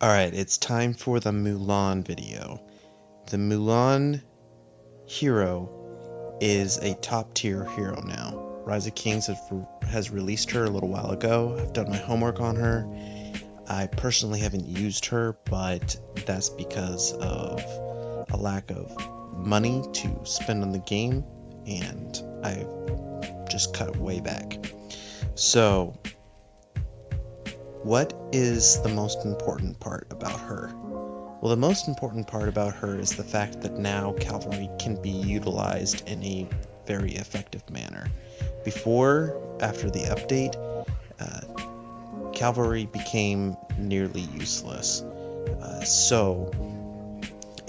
Alright, it's time for the Mulan video. The Mulan hero is a top tier hero now. Rise of Kings has released her a little while ago. I've done my homework on her. I personally haven't used her, but that's because of a lack of money to spend on the game, and I've just cut way back. So, what is the most important part about her? Well, the most important part about her is the fact that now Cavalry can be utilized in a very effective manner. Before, after the update, Cavalry became nearly useless.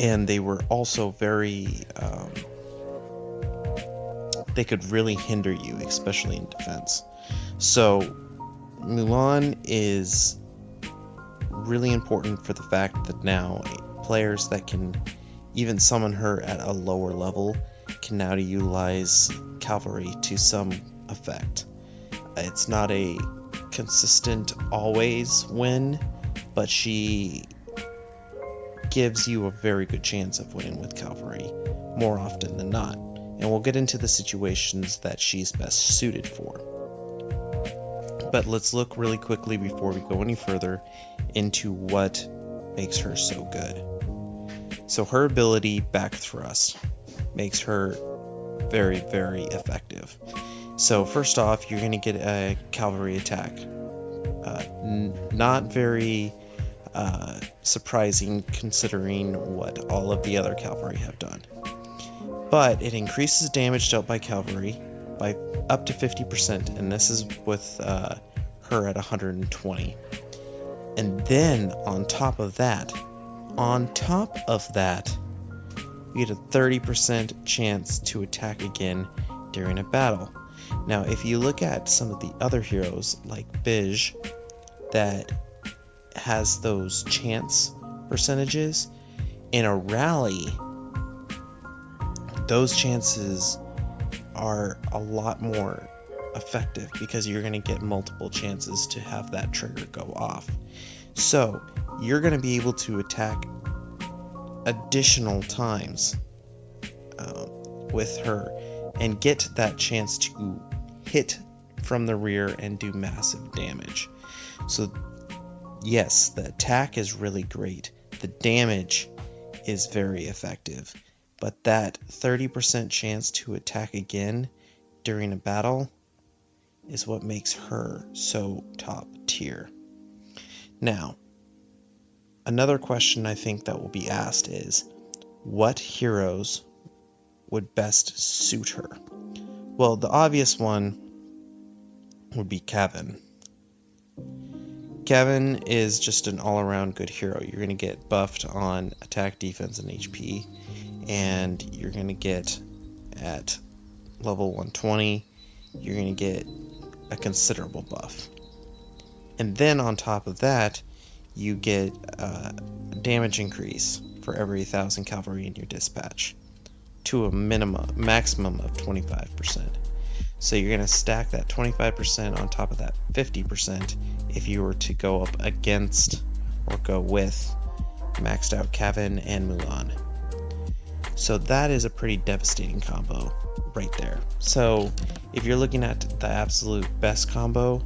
And they were also very, they could really hinder you, especially in defense. So, Mulan is really important for the fact that now players that can even summon her at a lower level can now utilize Cavalry to some effect. It's not a consistent always win, but she gives you a very good chance of winning with Cavalry more often than not. And we'll get into the situations that she's best suited for. But let's look really quickly before we go any further into what makes her so good. So her ability, Back Thrust, makes her very, very effective. So first off, you're going to get a cavalry attack. Not very surprising considering what all of the other cavalry have done. But it increases damage dealt by cavalry by up to 50%, and this is with her at 120. And then on top of that, you get a 30% chance to attack again during a battle. Now, if you look at some of the other heroes, like Bij, that has those chance percentages, in a rally, those chances are a lot more effective because you're going to get multiple chances to have that trigger go off. So you're going to be able to attack additional times with her and get that chance to hit from the rear and do massive damage. So yes, the attack is really great. The damage is very effective. But that 30% chance to attack again during a battle is what makes her so top tier. Now, another question I think that will be asked is, what heroes would best suit her? Well, the obvious one would be Kevin. Kevin is just an all-around good hero. You're going to get buffed on attack, defense, and HP, and you're going to get at level 120, you're going to get a considerable buff. And then on top of that, you get a damage increase for every 1,000 cavalry in your dispatch to a maximum of 25%. So you're going to stack that 25% on top of that 50% if you were to go up against or go with maxed out Kevin and Mulan. So that is a pretty devastating combo right there. So if you're looking at the absolute best combo,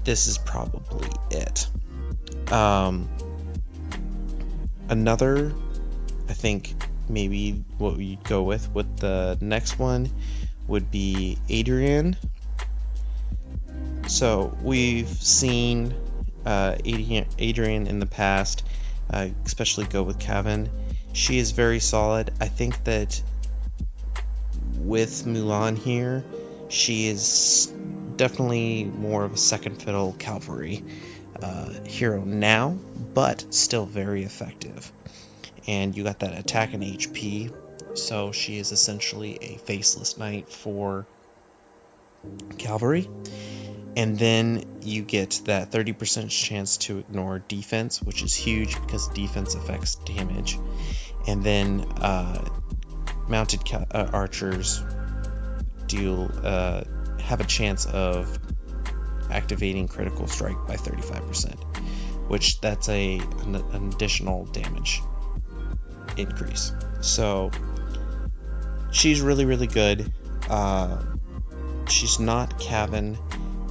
this is probably it. Another, I think maybe what we'd go with the next one would be Adrian. So we've seen Adrian in the past, especially go with Kevin. She is very solid. I think that with Mulan here, she is definitely more of a second fiddle cavalry hero now, but still very effective. And you got that attack and HP, so she is essentially a faceless knight for cavalry. And then you get that 30% chance to ignore defense, which is huge because defense affects damage. And then mounted archers have a chance of activating critical strike by 35%, which that's an additional damage increase. So she's really, really good. She's not Cavan,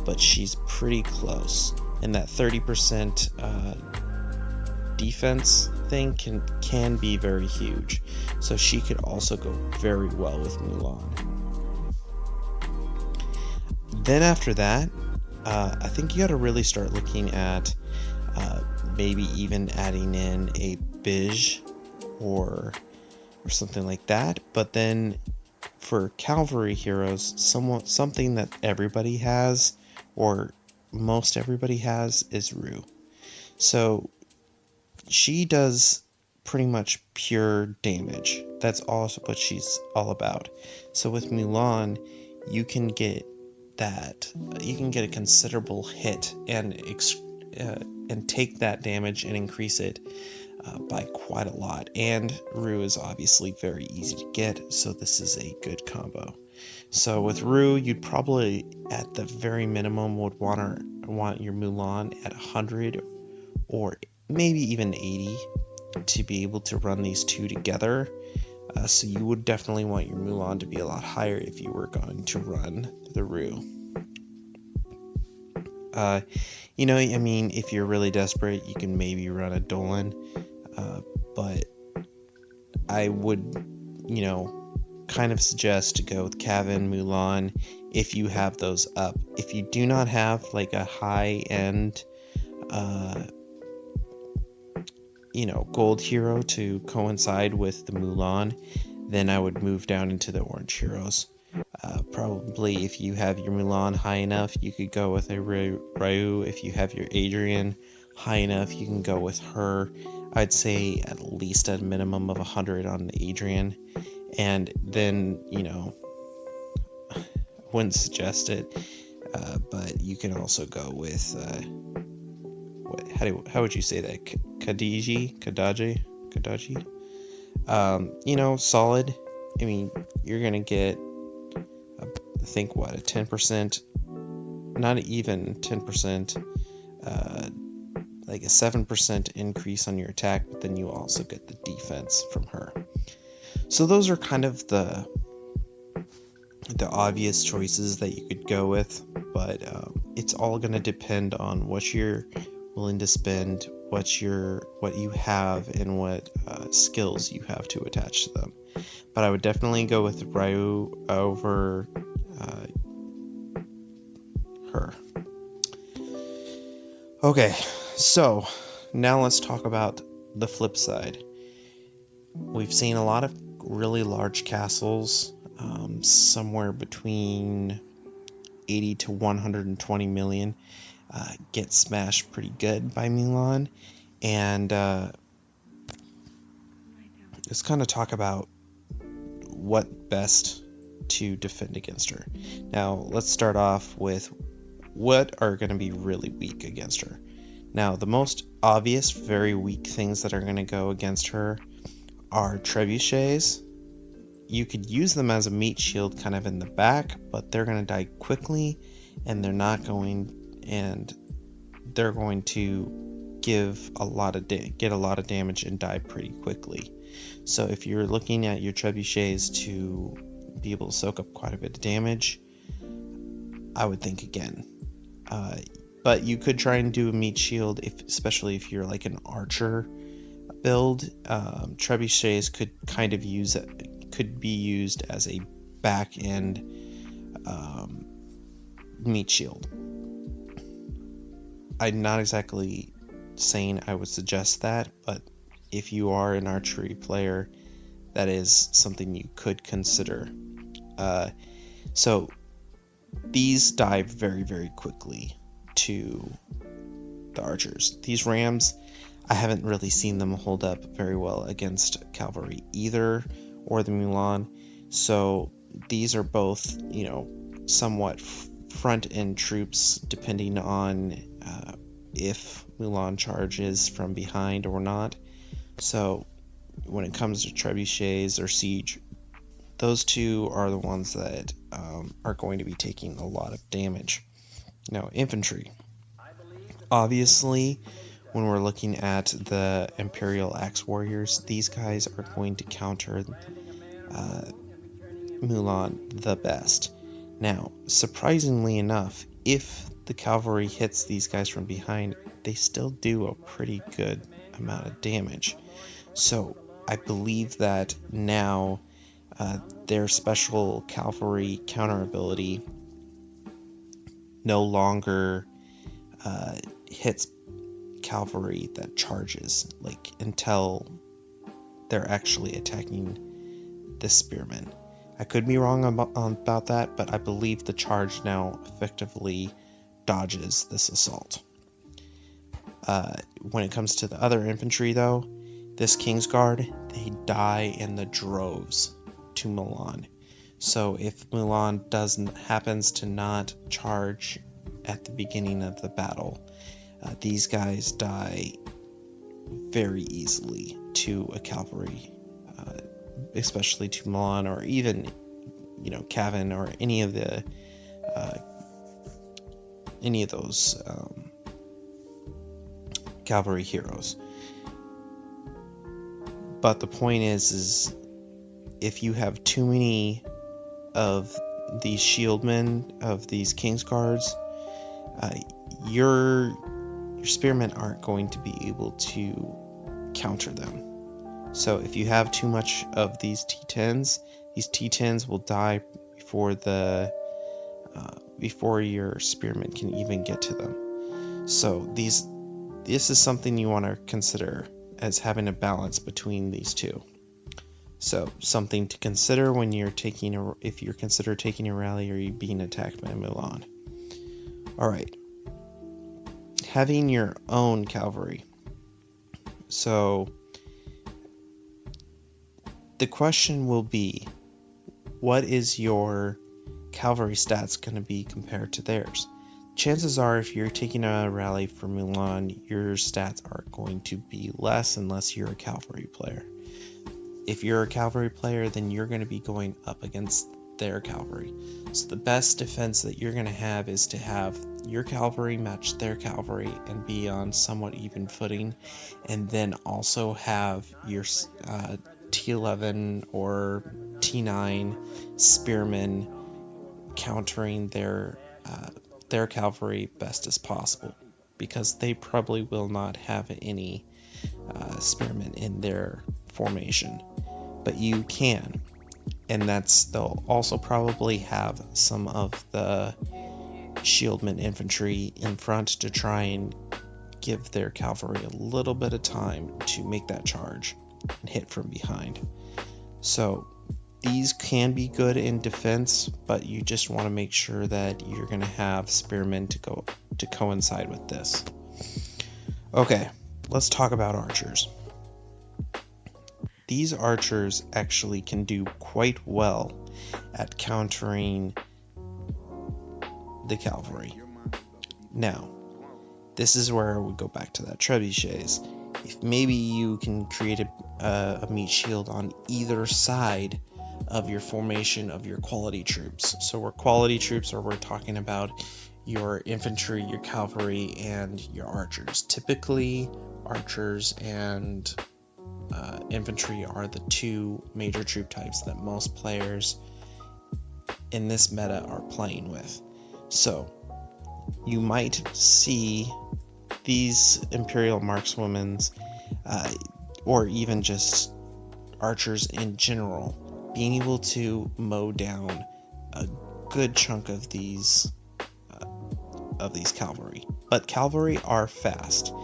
but she's pretty close. And that 30% defense thing can be very huge. So she could also go very well with Mulan. Then after that, I think you got to really start looking at maybe even adding in a Bij or something like that. But then for cavalry heroes, something that everybody has, or most everybody has, is Rue. So she does pretty much pure damage. That's also what she's all about. So with Mulan, you can get a considerable hit and take that damage and increase it by quite a lot. And Rue is obviously very easy to get, so this is a good combo. So with Rue, you'd probably at the very minimum would want your Mulan at 100 or maybe even 80 to be able to run these two together. So you would definitely want your Mulan to be a lot higher if you were going to run the Rue. I mean, if you're really desperate, you can maybe run a Dolan, but I would, kind of suggest to go with Cavan, Mulan, if you have those up. If you do not have like a high-end, gold hero to coincide with the Mulan, then I would move down into the orange heroes. Probably if you have your Mulan high enough, you could go with a Ryu. If you have your Adrian high enough, you can go with her. I'd say at least a minimum of 100 on the Adrian. And then, I wouldn't suggest it, but you can also go with, how would you say that? Kadaji? Solid. I mean, you're going to get, I think, a 10%, not even 10%, like a 7% increase on your attack, but then you also get the defense from her. So those are kind of the obvious choices that you could go with, but it's all going to depend on what you're willing to spend, what you have, and what skills you have to attach to them. But I would definitely go with Ryu over her. Okay, so now let's talk about the flip side. We've seen a lot of really large castles, somewhere between 80 to 120 million, get smashed pretty good by Mulan, and let's kind of talk about what best to defend against her. Now, let's start off with what are going to be really weak against her. Now, the most obvious, very weak things that are going to go against her are trebuchets. You could use them as a meat shield kind of in the back, but they're going to die quickly, and they're going to give a lot of get a lot of damage and die pretty quickly. So if you're looking at your trebuchets to be able to soak up quite a bit of damage, I would think again. But you could try and do a meat shield, especially if you're like an archer build. Trebuchets could be used as a back end meat shield. I'm not exactly saying I would suggest that, but if you are an archery player, that is something you could consider. So these die very, very quickly to the archers. These rams, I haven't really seen them hold up very well against cavalry either, or the Mulan. So these are both, somewhat front-end troops, depending on if Mulan charges from behind or not. So when it comes to trebuchets or siege, those two are the ones that are going to be taking a lot of damage. Now, infantry. Obviously, when we're looking at the Imperial Axe Warriors, these guys are going to counter Mulan the best. Now, surprisingly enough, if the cavalry hits these guys from behind, they still do a pretty good amount of damage. So I believe that now their special cavalry counter ability no longer hits cavalry that charges, like until they're actually attacking the spearmen. I could be wrong about that, but I believe the charge now effectively dodges this assault. When it comes to the other infantry, though, this Kingsguard, they die in the droves to Mulan. So if Mulan happens to not charge at the beginning of the battle, these guys die very easily to a cavalry, especially to Mulan, or even, Cavan, or any of those cavalry heroes. But the point is if you have too many of these shieldmen, of these Kingsguards, your spearmen aren't going to be able to counter them. So if you have too much of these T10s will die before your spearmen can even get to them. So this is something you want to consider as having a balance between these two. So something to consider when if you're consider taking a rally or you being attacked by Mulan. Alright. Having your own cavalry. So the question will be, what is your cavalry stats going to be compared to theirs? Chances are, if you're taking a rally for Mulan, your stats are going to be less unless you're a cavalry player. If you're a cavalry player, then you're going to be going up against their cavalry. So the best defense that you're going to have is to have your cavalry match their cavalry and be on somewhat even footing, and then also have your T11 or T9 spearmen countering their cavalry best as possible, because they probably will not have any spearmen in their formation, but you can. And they'll also probably have some of the shieldman infantry in front to try and give their cavalry a little bit of time to make that charge and hit from behind. So these can be good in defense, but you just want to make sure that you're going to have spearmen to coincide with this. Okay, let's talk about archers. These archers actually can do quite well at countering the cavalry. Now, this is where we go back to that trebuchets. If maybe you can create a meat shield on either side of your formation of your quality troops. So we're quality troops, or we're talking about your infantry, your cavalry, and your archers. Typically, archers and infantry are the two major troop types that most players in this meta are playing with. So you might see these Imperial Markswomen, or even just archers in general, being able to mow down a good chunk of these cavalry. But cavalry are fast,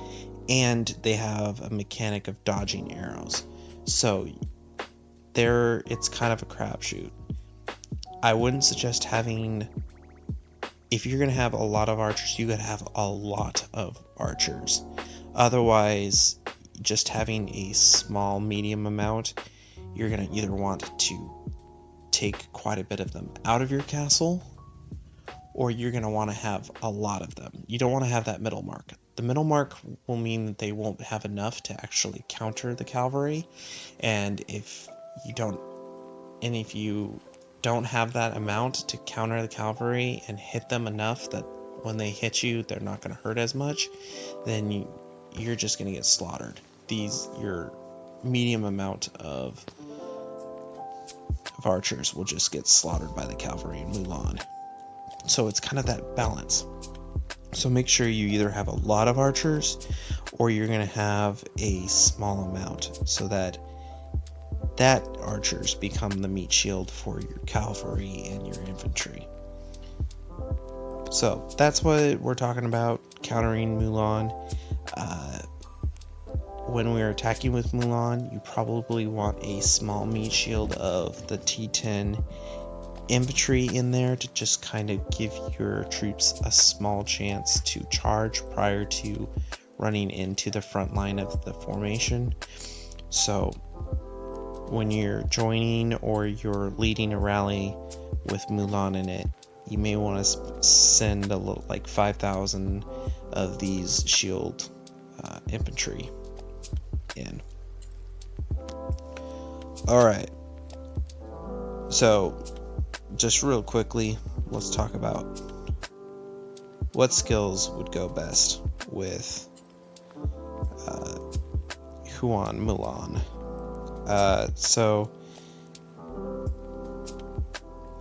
and they have a mechanic of dodging arrows, so it's kind of a crapshoot. I wouldn't suggest if you're going to have a lot of archers, you gotta have a lot of archers. Otherwise, just having a small, medium amount, you're going to either want to take quite a bit of them out of your castle, or you're going to want to have a lot of them. You don't want to have that middle mark. The middle mark will mean that they won't have enough to actually counter the cavalry, and if you don't have that amount to counter the cavalry and hit them enough that when they hit you they're not going to hurt as much, then you're just gonna get slaughtered. Your medium amount of archers will just get slaughtered by the cavalry in Mulan. So it's kind of that balance. So make sure you either have a lot of archers or you're going to have a small amount, so that archers become the meat shield for your cavalry and your infantry. So that's what we're talking about, countering Mulan. When we're attacking with Mulan, you probably want a small meat shield of the T10 infantry in there to just kind of give your troops a small chance to charge prior to running into the front line of the formation. So when you're joining or you're leading a rally with Mulan in it, you may want to send a little, like 5,000 of these shield infantry in. Alright, so just real quickly, let's talk about what skills would go best with Huan Mulan. So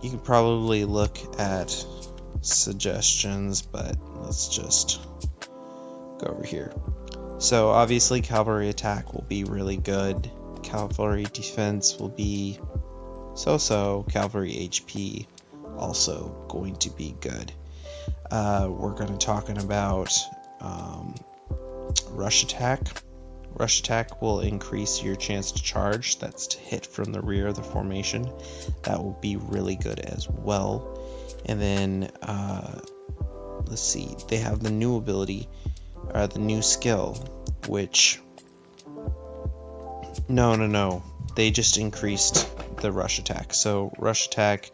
you can probably look at suggestions, but let's just go over here. So obviously cavalry attack will be really good. Cavalry defense will be so-so. Cavalry HP also going to be good. We're going to talking about rush attack. Rush attack will increase your chance to charge. That's to hit from the rear of the formation. That will be really good as well. And then let's see, they have the new ability, the new skill, which no, they just increased the rush attack. So rush attack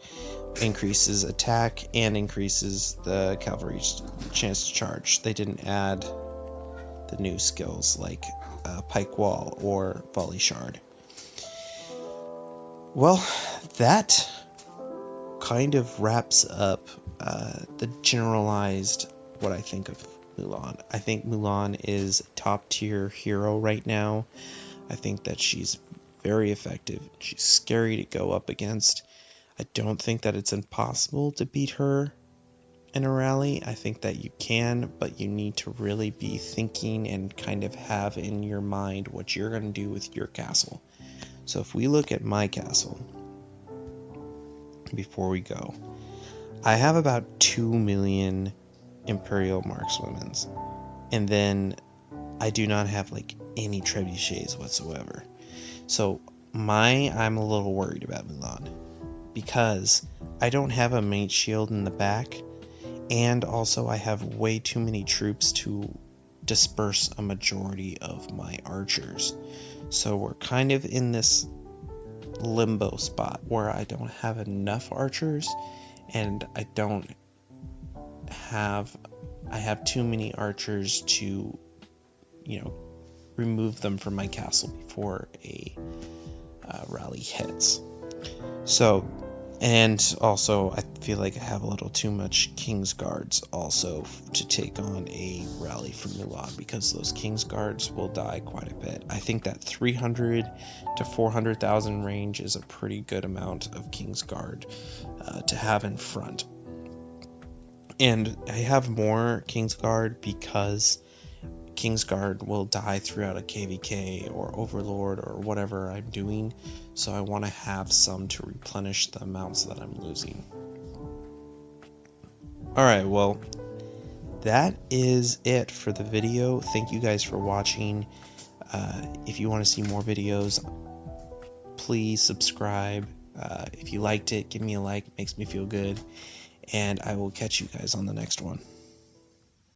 increases attack and increases the cavalry's chance to charge. They didn't add the new skills like pike wall or volley shard. Well, that kind of wraps up the generalized what I think of Mulan. I think Mulan is a top tier hero right now. I think that she's very effective. She's scary to go up against. I don't think that it's impossible to beat her in a rally. I think that you can, but you need to really be thinking and kind of have in your mind what you're going to do with your castle. So if we look at my castle, before we go, I have about 2 million Imperial Markswomen, and then I do not have like any trebuchets whatsoever. So I'm a little worried about Mulan, because I don't have a mate shield in the back, and also I have way too many troops to disperse a majority of my archers. So we're kind of in this limbo spot where I don't have enough archers, and I have too many archers to, remove them from my castle before a rally hits. So, and also I feel like I have a little too much King's Guards also to take on a rally from Mulan, because those King's Guards will die quite a bit. I think that 300 to 400,000 range is a pretty good amount of King's Guard to have in front. And I have more King's Guard because King's Guard will die throughout a KVK or Overlord or whatever I'm doing, so I want to have some to replenish the amounts that I'm losing. Alright, well, that is it for the video. Thank you guys for watching. If you want to see more videos, please subscribe. If you liked it, give me a like. It makes me feel good. And I will catch you guys on the next one.